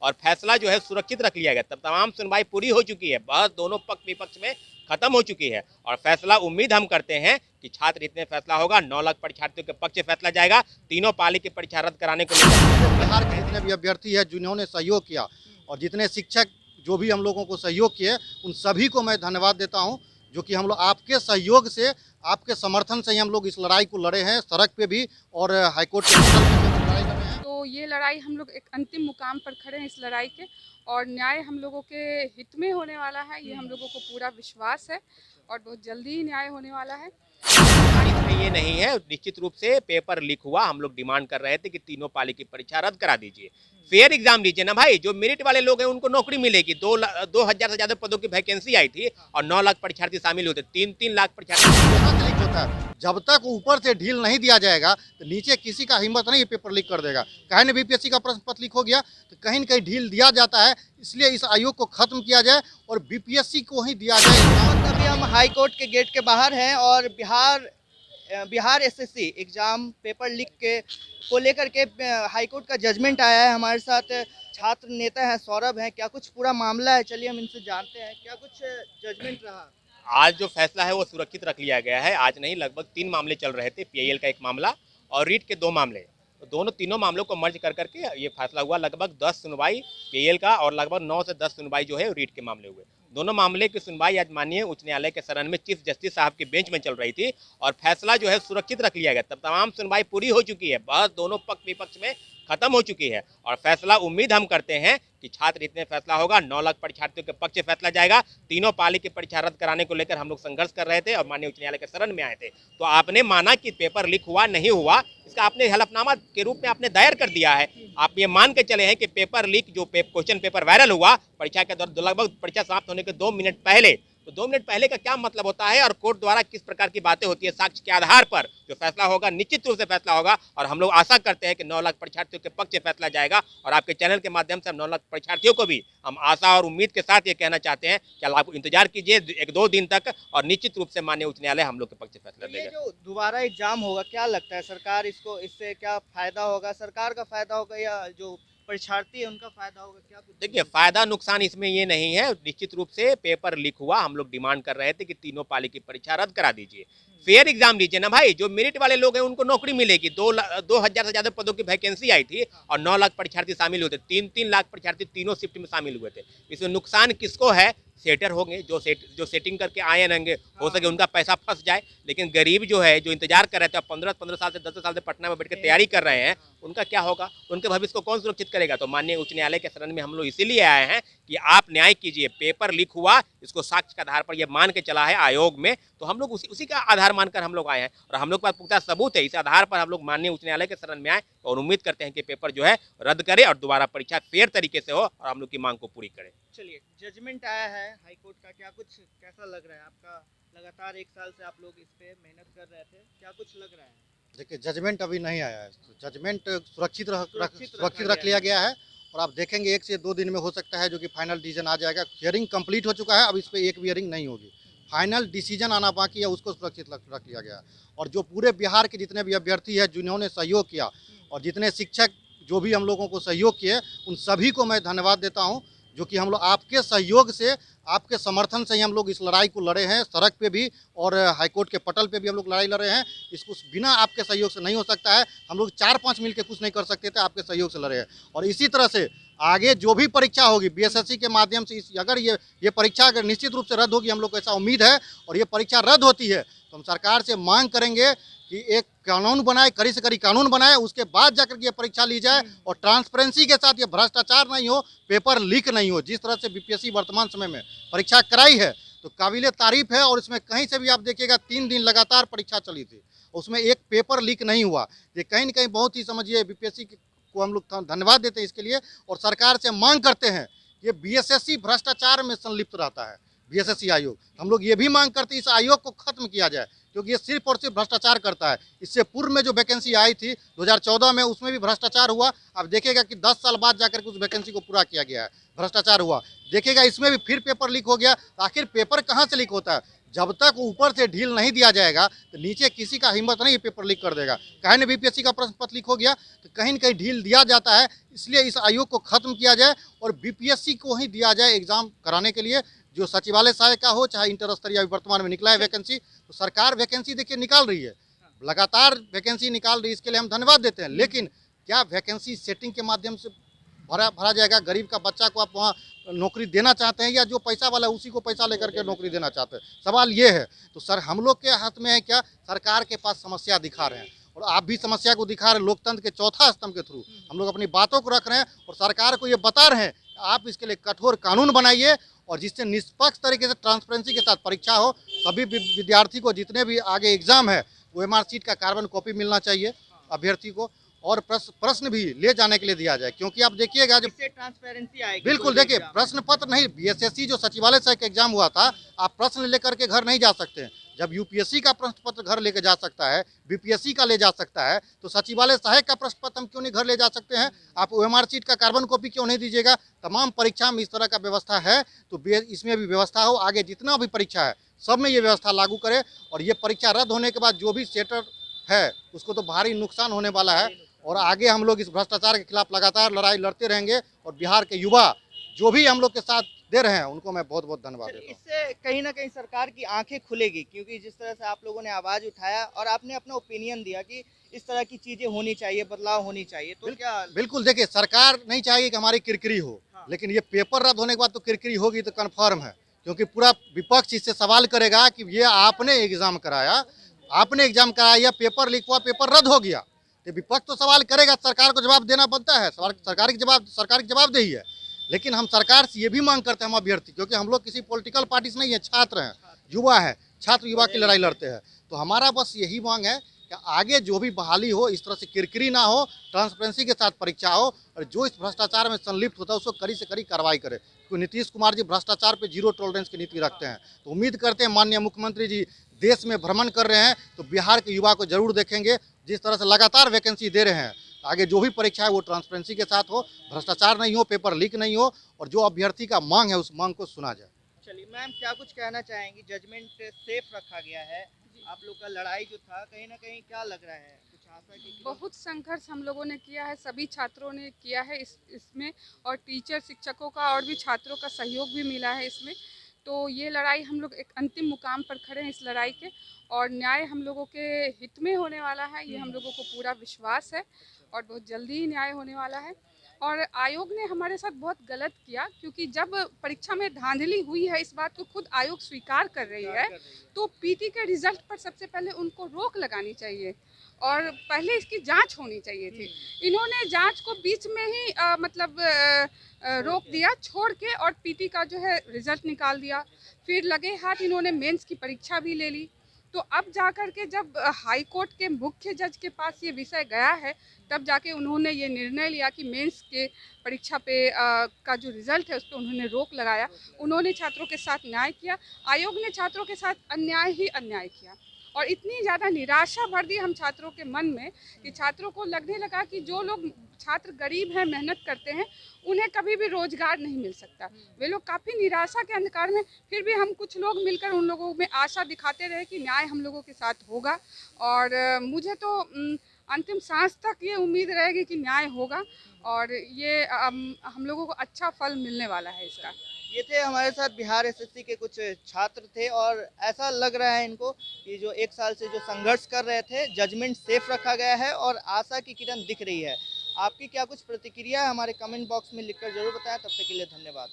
और फैसला जो है सुरक्षित रख लिया गया। तब तमाम सुनवाई पूरी हो चुकी है, बहस दोनों पक्ष विपक्ष में खत्म हो चुकी है और फैसला उम्मीद हम करते हैं कि छात्र हित में फैसला होगा। 9 लाख परीक्षार्थियों के पक्ष से फैसला जाएगा। तीनों पाली की परीक्षा रद्द कराने को लेकर बिहार के जितने भी अभ्यर्थी है जिन्होंने सहयोग किया और जितने शिक्षक जो भी हम लोगों को सहयोग किए, उन सभी को मैं धन्यवाद देता हूं, जो कि हम लोग आपके सहयोग से, आपके समर्थन से ही हम लोग इस लड़ाई को लड़े हैं, सड़क पे भी और हाईकोर्ट के पटल पे भी हम लड़ाई लड़े हैं। तो ये लड़ाई हम लोग एक अंतिम मुकाम पर खड़े हैं इस लड़ाई के, और न्याय हम लोगों के हित में होने वाला है, ये हम लोगों को पूरा विश्वास है और बहुत जल्दी ही न्याय होने वाला है। इसमें ये नहीं है, निश्चित रूप से पेपर लीक हुआ। हम लोग डिमांड कर रहे थे कि तीनों पाली की परीक्षा रद्द करा दीजिए, फेयर एग्जाम लीजिए ना भाई। जो मेरिट वाले लोग हैं उनको नौकरी मिलेगी। 2,000 से ज्यादा पदों की वैकेंसी आई थी और 9 लाख परीक्षार्थी शामिल होते, 3-3 लाख परीक्षार्थी। कहाँ से लीक होता है? जब तक ऊपर से ढील नहीं दिया जाएगा तो नीचे किसी का हिम्मत नहीं पेपर लीक कर देगा। कहीं न बीपीएससी का प्रश्न पत्र लीक हो गया तो कहीं न कहीं ढील दिया जाता है, इसलिए इस आयोग को खत्म किया जाए और बीपीएससी को ही दिया जाए। अभी हम हाई कोर्ट के गेट के बाहर हैं और Bihar SSC exam paper leak के को लेकर के हाई कोर्ट का जजमेंट आया है। हमारे साथ छात्र नेता हैं, सौरभ हैं। क्या कुछ पूरा मामला है, चलिए हम इनसे जानते हैं, क्या कुछ जजमेंट रहा। आज जो फैसला है वो सुरक्षित रख लिया गया है। आज नहीं, लगभग 3 मामले चल रहे थे, पीआईएल का एक मामला और रीट के 2 मामले। तो तीनों मामलों को मर्ज कर करके ये फैसला हुआ। लगभग 10 सुनवाई पीआईएल का और लगभग 9 से 10 सुनवाई जो है रीट के मामले हुए। दोनों मामले की सुनवाई आज माननीय उच्च न्यायालय के शरण में चीफ जस्टिस साहब की बेंच में चल रही थी और फैसला जो है सुरक्षित रख लिया गया। तब तमाम सुनवाई पूरी हो चुकी है, बहस दोनों पक्ष विपक्ष में खत्म हो चुकी है और फैसला उम्मीद हम करते हैं कि छात्र हित में फैसला होगा। 9 लाख परीक्षार्थियों के पक्ष से फैसला जाएगा। तीनों पाली की परीक्षा रद्द कराने को लेकर हम लोग संघर्ष कर रहे थे और माननीय उच्च न्यायालय के शरण में आए थे। तो आपने माना कि पेपर लीक हुआ नहीं हुआ, इसका आपने हलफनामा के रूप में आपने दायर कर दिया है। आप ये मान के चले हैं कि पेपर लीक जो क्वेश्चन पेपर वायरल हुआ परीक्षा के दौरान, लगभग परीक्षा समाप्त होने के 2 मिनट पहले, तो 2 मिनट पहले का क्या मतलब होता है और कोर्ट द्वारा किस प्रकार की बातें होती है, साक्ष्य के आधार पर जो फैसला होगा निश्चित रूप से फैसला होगा। और हम लोग आशा करते हैं कि 9 लाख परीक्षार्थियों के पक्ष से फैसला जाएगा और आपके चैनल के माध्यम से हम 9 लाख परीक्षार्थियों को भी हम आशा और उम्मीद के साथ ये कहना चाहते हैं कि आप इंतजार कीजिए 1-2 दिन तक और निश्चित रूप से माननीय उच्च न्यायालय हम लोग के पक्ष से फैसला ये देगा। जो दोबारा एग्जाम होगा, क्या लगता है सरकार इससे क्या फायदा होगा, सरकार का फायदा होगा या जो परीक्षार्थी है उनका फायदा होगा, क्या कुछ? देखिए, फायदा नुकसान इसमें ये नहीं है। निश्चित रूप से पेपर लीक हुआ, हम लोग डिमांड कर रहे थे कि तीनों पाली की परीक्षा रद्द करा दीजिए, फेयर एग्जाम लीजिए ना भाई। जो मेरिट वाले लोग हैं उनको नौकरी मिलेगी। 2,000 से ज्यादा पदों की वैकेंसी आई थी और 9 लाख परीक्षार्थी शामिल होते, 3-3 लाख परीक्षार्थी तीनों शिफ्ट में शामिल हुए थे। इसमें नुकसान किसको है? सेटर होंगे जो सेटिंग करके आए रहेंगे, हो सके उनका पैसा फंस जाए। लेकिन गरीब जो है, जो इंतजार कर रहे थे, 15 साल से 10 साल से पटना में बैठ के तैयारी कर रहे हैं, उनका क्या होगा? उनके भविष्य को कौन सुरक्षित करेगा? तो माननीय उच्च न्यायालय के शरण में हम लोग इसीलिए आए हैं कि आप न्याय कीजिए। पेपर लीक हुआ, इसको साक्ष्य के आधार पर यह मान के चला है आयोग में, तो हम लोग उसी का आधार मानकर हम लोग आए हैं और हम लोग के पास पुख्ता सबूत है। इस आधार पर हम लोग माननीय उच्च न्यायालय के शरण में आए और उम्मीद करते हैं कि पेपर जो है रद्द करे और दोबारा परीक्षा फेयर तरीके से हो और हम लोग की मांग को पूरी करे। चलिए, जजमेंट आया है हाई कोर्ट का, क्या कुछ कैसा लग रहा है आपका? लगातार 1 साल से आप लोग इस पे मेहनत कर रहे थे, क्या कुछ लग रहा है? देखिए, जजमेंट अभी नहीं आया है, तो जजमेंट सुरक्षित सुरक्षित रख लिया गया है और आप देखेंगे 1 से 2 दिन में हो सकता है जो कि फाइनल डिसीजन आ जाएगा। हियरिंग कंप्लीट हो चुका है, अब इस पर एक भी हियरिंग नहीं होगी, फाइनल डिसीजन आना बाकी है, उसको सुरक्षित रख लिया गया है। और जो पूरे बिहार के जितने भी अभ्यर्थी हैं जिन्होंने सहयोग किया और जितने शिक्षक जो भी हम लोगों को सहयोग किए, उन सभी को मैं धन्यवाद देता हूँ, जो कि हम लोग आपके सहयोग से, आपके समर्थन से ही हम लोग इस लड़ाई को लड़े हैं, सड़क पे भी और हाईकोर्ट के पटल पे भी हम लोग लड़ाई लड़ रहे हैं। इसको बिना आपके सहयोग से नहीं हो सकता है। हम लोग 4-5 मिल के कुछ नहीं कर सकते थे, आपके सहयोग से लड़े हैं। और इसी तरह से आगे जो भी परीक्षा होगी बीएसएससी के माध्यम से, अगर ये परीक्षा अगर निश्चित रूप से रद्द होगी, हम लोग को ऐसा उम्मीद है, और ये परीक्षा रद्द होती है तो हम सरकार से मांग करेंगे कि एक कानून बनाए, कड़ी से कड़ी कानून बनाए, उसके बाद जाकर के ये परीक्षा ली जाए और ट्रांसपेरेंसी के साथ ये भ्रष्टाचार नहीं हो, पेपर लीक नहीं हो। जिस तरह से बीपीएससी वर्तमान समय में परीक्षा कराई है तो काबिले तारीफ है और इसमें कहीं से भी आप देखिएगा 3 दिन लगातार परीक्षा चली थी, उसमें एक पेपर लीक नहीं हुआ। ये कहीं न कहीं बहुत ही, समझिए, बीपीएससी को हम लोग धन्यवाद देते हैं इसके लिए और सरकार से मांग करते हैं। ये बीएसएससी भ्रष्टाचार में संलिप्त रहता है, बीएसएससी आयोग। हम लोग ये भी मांग करते हैं इस आयोग को खत्म किया जाए, क्योंकि ये सिर्फ और सिर्फ भ्रष्टाचार करता है। इससे पूर्व में जो वैकेंसी आई थी 2014 में, उसमें भी भ्रष्टाचार हुआ। आप देखिएगा कि 10 साल बाद जाकर के उस वैकेंसी को पूरा किया गया है, भ्रष्टाचार हुआ। देखिएगा इसमें भी फिर पेपर लीक हो गया। आखिर पेपर कहाँ से लीक होता है? जब तक ऊपर से ढील नहीं दिया जाएगा तो नीचे किसी का हिम्मत नहीं पेपर लीक कर देगा। कहीं न बीपीएससी का प्रश्न पत्र लीक हो गया तो कहीं न कहीं ढील दिया जाता है। इसलिए इस आयोग को खत्म किया जाए और बीपीएससी को ही दिया जाए एग्जाम कराने के लिए, जो सचिवालय सहायक का हो चाहे इंटर स्तरीय। वर्तमान में निकला है वैकेंसी, तो सरकार वैकेंसी देखिए निकाल रही है, लगातार वैकेंसी निकाल रही है, इसके लिए हम धन्यवाद देते हैं। लेकिन क्या वैकेंसी सेटिंग के माध्यम से भरा जाएगा? गरीब का बच्चा को आप वहाँ नौकरी देना चाहते हैं या जो पैसा वाला है उसी को पैसा लेकर के नौकरी देना चाहते हैं? सवाल ये है। तो सर हम लोग के हाथ में है क्या? सरकार के पास समस्या दिखा रहे हैं और आप भी समस्या को दिखा रहे हैं। लोकतंत्र के चौथा स्तंभ के थ्रू हम लोग अपनी बातों को रख रहे हैं और सरकार को ये बता रहे हैं कि आप इसके लिए कठोर कानून बनाइए और जिससे निष्पक्ष तरीके से ट्रांसपेरेंसी के साथ परीक्षा हो। सभी विद्यार्थी को जितने भी आगे एग्जाम है OMR शीट का कार्बन कॉपी मिलना चाहिए अभ्यर्थी को, और प्रश्न भी ले जाने के लिए दिया जाए। क्योंकि आप देखिएगा जब ट्रांसपेरेंसी आएगी, बिल्कुल देखिए प्रश्न पत्र नहीं, बीएसएससी जो सचिवालय सहायक एग्जाम हुआ था, आप प्रश्न लेकर के घर नहीं जा सकते हैं। जब यूपीएससी का प्रश्न पत्र घर लेकर जा सकता है, बीपीएससी का ले जा सकता है, तो सचिवालय सहायक का प्रश्न पत्र हम क्यों नहीं घर ले जा सकते हैं? आप OMR शीट का कार्बन कॉपी क्यों नहीं दीजिएगा? तमाम परीक्षा में इस तरह का व्यवस्था है, तो इसमें भी व्यवस्था हो। आगे जितना भी परीक्षा है सब में ये व्यवस्था लागू करे और ये परीक्षा रद्द होने के बाद जो भी सेटर है उसको तो भारी नुकसान होने वाला है। और आगे हम लोग इस भ्रष्टाचार के खिलाफ लगातार लड़ाई लड़ते रहेंगे और बिहार के युवा जो भी हम लोग के साथ दे रहे हैं उनको मैं बहुत बहुत धन्यवाद देता हूँ। इससे कहीं ना कहीं सरकार की आंखें खुलेगी, क्योंकि जिस तरह से आप लोगों ने आवाज उठाया और आपने अपना ओपिनियन दिया कि इस तरह की चीजें होनी चाहिए, बदलाव होनी चाहिए, तो क्या बिल्कुल देखिए सरकार नहीं चाहेगी कि हमारी किरकिरी हो। हाँ। लेकिन ये पेपर रद्द होने के बाद तो किरकिरी होगी तो कन्फर्म है, क्योंकि पूरा विपक्ष इससे सवाल करेगा कि ये आपने एग्जाम कराया या पेपर लीक हुआ, पेपर रद्द हो गया, तो विपक्ष तो सवाल करेगा, सरकार को जवाब देना बनता है। सरकार की जवाबदेही है। लेकिन हम सरकार से ये भी मांग करते हैं, हम अभ्यर्थी, क्योंकि हम लोग किसी पॉलिटिकल पार्टी से नहीं है, छात्र हैं, युवा है, छात्र युवा की लड़ाई लड़ते हैं। तो हमारा बस यही मांग है कि आगे जो भी बहाली हो इस तरह से किरकिरी ना हो, ट्रांसपेरेंसी के साथ परीक्षा हो और जो इस भ्रष्टाचार में संलिप्त होता है उसको कड़ी से कड़ी कार्रवाई करे। क्योंकि नीतीश कुमार जी भ्रष्टाचार पे जीरो टॉलरेंस की नीति रखते हैं। तो उम्मीद करते हैं माननीय मुख्यमंत्री जी देश में भ्रमण कर रहे हैं तो बिहार के युवा को जरूर देखेंगे। जिस तरह से लगातार वैकेंसी दे रहे हैं, आगे जो भी परीक्षा है वो ट्रांसपेरेंसी के साथ हो, भ्रष्टाचार नहीं हो, पेपर लीक नहीं हो और जो अभ्यर्थी का मांग है उस मांग को सुना जाए। चलिए मैम, क्या कुछ कहना चाहेंगी? जजमेंट सेफ रखा गया है, आप लोग का लड़ाई जो था कहीं ना कहीं क्या लग रहा है, कुछ आशा की? बहुत संघर्ष हम लोगों ने किया है, सभी छात्रों ने किया है इसमें, और टीचर शिक्षकों का और भी छात्रों का सहयोग भी मिला है इसमें। तो ये लड़ाई हम लोग एक अंतिम मुकाम पर खड़े हैं इस लड़ाई के, और न्याय हम लोगों के हित में होने वाला है, ये हम लोगों को पूरा विश्वास है और बहुत जल्दी ही न्याय होने वाला है। और आयोग ने हमारे साथ बहुत गलत किया, क्योंकि जब परीक्षा में धांधली हुई है, इस बात को खुद आयोग स्वीकार कर रही है, तो पीटी के रिजल्ट पर सबसे पहले उनको रोक लगानी चाहिए और पहले इसकी जांच होनी चाहिए थी। इन्होंने जांच को बीच में ही रोक दिया, छोड़ के, और पीटी का जो है रिजल्ट निकाल दिया। फिर लगे हाथ इन्होंने मेंस की परीक्षा भी ले ली। तो अब जाकर के जब हाई कोर्ट के मुख्य जज के पास ये विषय गया है, तब जाके उन्होंने ये निर्णय लिया कि मेंस के परीक्षा पे का जो रिजल्ट है उस पर उन्होंने रोक लगाया। उन्होंने छात्रों के साथ न्याय किया। आयोग ने छात्रों के साथ अन्याय ही अन्याय किया और इतनी ज़्यादा निराशा भर दी हम छात्रों के मन में कि छात्रों को लगने लगा कि जो लोग छात्र गरीब हैं, मेहनत करते हैं, उन्हें कभी भी रोजगार नहीं मिल सकता। वे लोग काफ़ी निराशा के अंधकार में, फिर भी हम कुछ लोग मिलकर उन लोगों में आशा दिखाते रहे कि न्याय हम लोगों के साथ होगा। और मुझे तो अंतिम सांस तक ये उम्मीद रहेगी कि न्याय होगा और ये हम लोगों को अच्छा फल मिलने वाला है इसका। ये थे हमारे साथ बिहार एसएससी के कुछ छात्र थे और ऐसा लग रहा है इनको कि जो एक साल से जो संघर्ष कर रहे थे, जजमेंट सेफ रखा गया है और आशा की किरण दिख रही है। आपकी क्या कुछ प्रतिक्रिया है हमारे कमेंट बॉक्स में लिखकर जरूर बताएं। तब तक के लिए धन्यवाद।